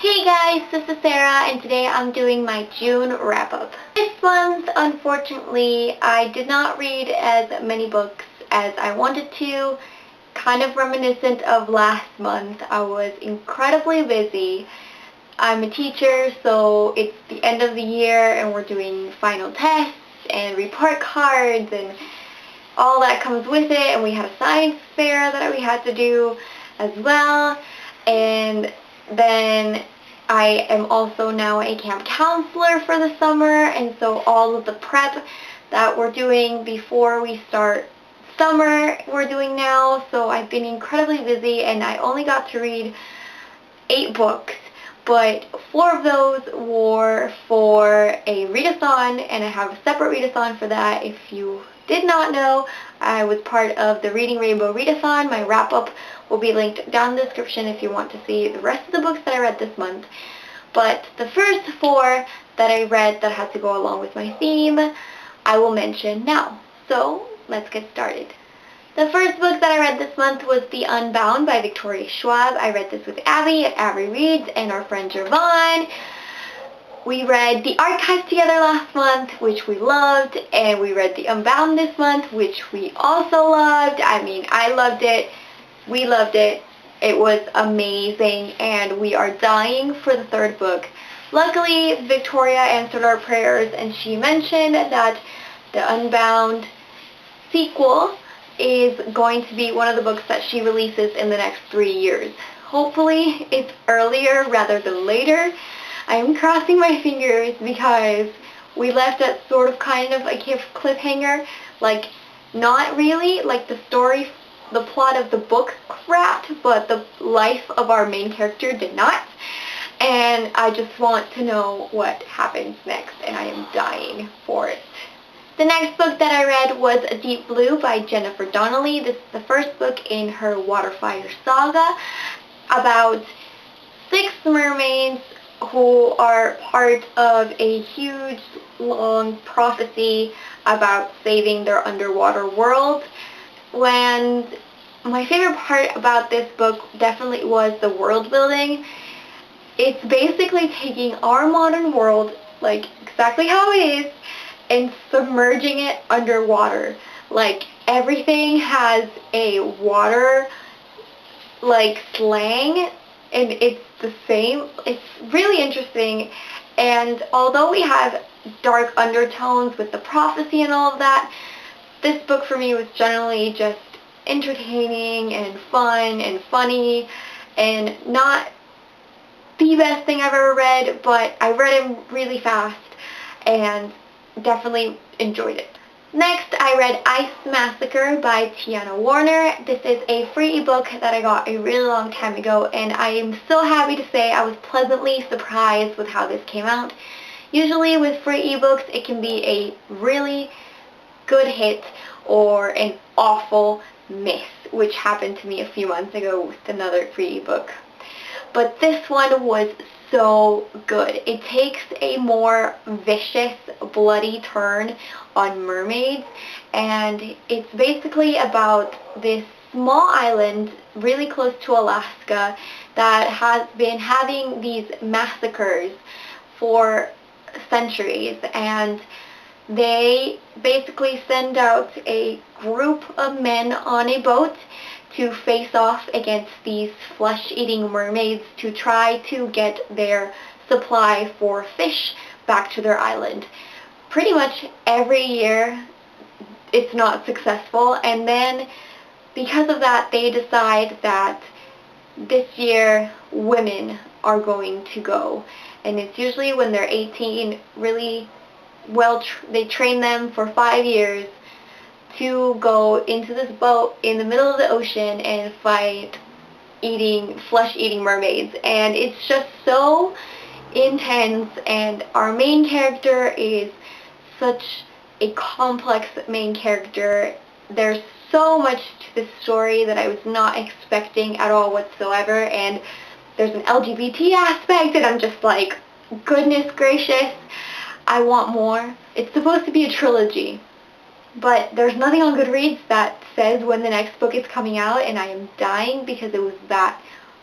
Hey guys, this is Sarah and today I'm doing my June wrap-up. This month, unfortunately, I did not read as many books as I wanted to. Kind of reminiscent of last month. I was incredibly busy. I'm a teacher, so it's the end of the year and we're doing final tests and report cards and all that comes with it, and we had a science fair that we had to do as well. And then I am also now a camp counselor for the summer, and so all of the prep that we're doing before we start summer we're doing now. So I've been incredibly busy and I only got to read 8 books, but 4 of those were for a readathon, and I have a separate readathon for that. If you did not know, I was part of the Reading Rainbow Readathon. My wrap-up will be linked down in the description if you want to see the rest of the books that I read this month. But the first 4 that I read that had to go along with my theme, I will mention now. So, let's get started. The first book that I read this month was The Unbound by Victoria Schwab. I read this with Abby at Abby Reads and our friend Jervon. We read The Archive together last month, which we loved, and we read The Unbound this month, which we also loved. I mean, I loved it. We loved it. It was amazing, and we are dying for the 3rd book. Luckily, Victoria answered our prayers, and she mentioned that the Unbound sequel is going to be one of the books that she releases in the next 3 years. Hopefully, it's earlier rather than later. I am crossing my fingers because we left at sort of kind of a cliffhanger. Like, not really, like the story, the plot of the book wrapped, but the life of our main character did not. And I just want to know what happens next, and I am dying for it. The next book that I read was Deep Blue by Jennifer Donnelly. This is the first book in her Waterfire saga about 6 mermaids who are part of a huge, long prophecy about saving their underwater world. And my favorite part about this book definitely was the world building. It's basically taking our modern world, like exactly how it is, and submerging it underwater. Like, everything has a water like slang, and it's the same. It's really interesting, and although we have dark undertones with the prophecy and all of that, this book for me was generally just entertaining and fun and funny, and not the best thing I've ever read, but I read it really fast and definitely enjoyed it. Next, I read Ice Massacre by Tiana Warner. This is a free ebook that I got a really long time ago, and I am so happy to say I was pleasantly surprised with how this came out. Usually with free ebooks, it can be a really good hit or an awful miss, which happened to me a few months ago with another free ebook. But this one was so good. It takes a more vicious, bloody turn on mermaids, and it's basically about this small island really close to Alaska that has been having these massacres for centuries, and they basically send out a group of men on a boat to face off against these flesh-eating mermaids to try to get their supply for fish back to their island. Pretty much every year it's not successful, and then because of that they decide that this year women are going to go, and it's usually when they're 18. Really well, they train them for 5 years to go into this boat in the middle of the ocean and fight flesh-eating mermaids. And it's just so intense, and our main character is such a complex main character. There's so much to this story that I was not expecting at all whatsoever, and there's an LGBT aspect, and I'm just like, goodness gracious, I want more. It's supposed to be a trilogy, but there's nothing on Goodreads that says when the next book is coming out, and I am dying because it was that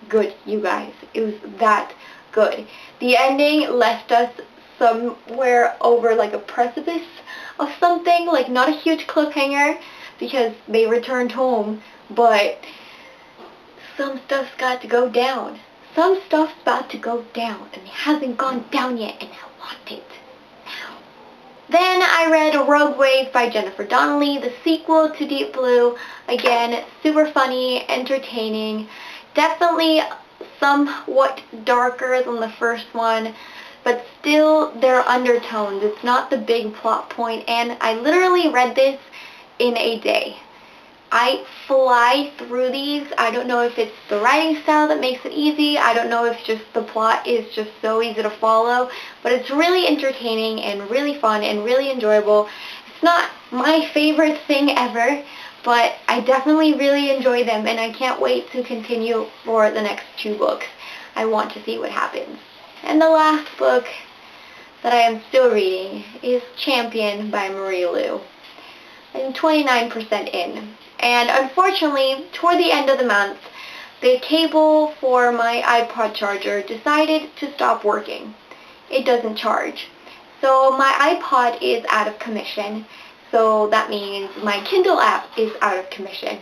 good, you guys. It was that good. The ending left us somewhere over like a precipice of something, like not a huge cliffhanger because they returned home, but some stuff's got to go down. Some stuff's about to go down, and it hasn't gone down yet, and I want it now. Then I read Rogue Wave by Jennifer Donnelly, the sequel to Deep Blue. Again, super funny, entertaining, definitely somewhat darker than the first one, but still there are undertones. It's not the big plot point, and I literally read this in a day. I fly through these. I don't know if it's the writing style that makes it easy. I don't know if just the plot is just so easy to follow, but it's really entertaining and really fun and really enjoyable. It's not my favorite thing ever, but I definitely really enjoy them, and I can't wait to continue for the next 2 books. I want to see what happens. And the last book that I am still reading is Champion by Marie Lu. I'm 29% in. And unfortunately, toward the end of the month, the cable for my iPod charger decided to stop working. It doesn't charge. So my iPod is out of commission. So that means my Kindle app is out of commission.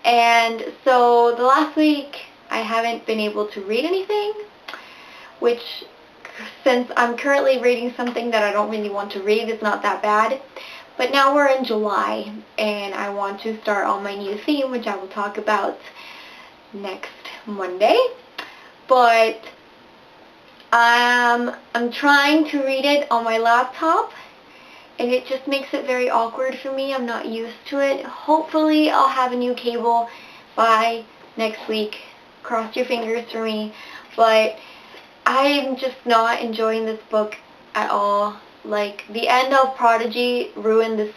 And so the last week, I haven't been able to read anything, which, since I'm currently reading something that I don't really want to read, is not that bad. But now we're in July, and I want to start on my new theme, which I will talk about next Monday. But I'm trying to read it on my laptop, and it just makes it very awkward for me. I'm not used to it. Hopefully I'll have a new cable by next week. Cross your fingers for me. But I'm just not enjoying this book at all. Like, the end of Prodigy ruined this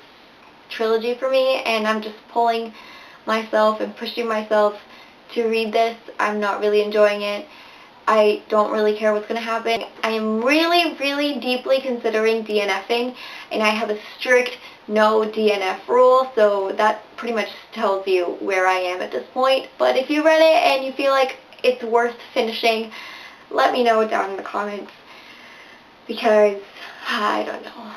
trilogy for me, and I'm just pulling myself and pushing myself to read this. I'm not really enjoying it. I don't really care what's going to happen. I am really, really deeply considering DNFing, and I have a strict no DNF rule, so that pretty much tells you where I am at this point. But if you read it and you feel like it's worth finishing, let me know down in the comments, because I don't know.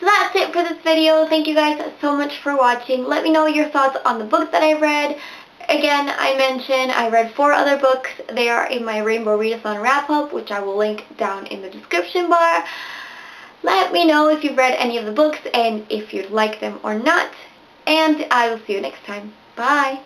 So that's it for this video. Thank you guys so much for watching. Let me know your thoughts on the book that I read. Again, I mentioned I read 4 other books. They are in my Rainbow Readathon wrap-up, which I will link down in the description bar. Let me know if you've read any of the books and if you'd like them or not. And I will see you next time. Bye!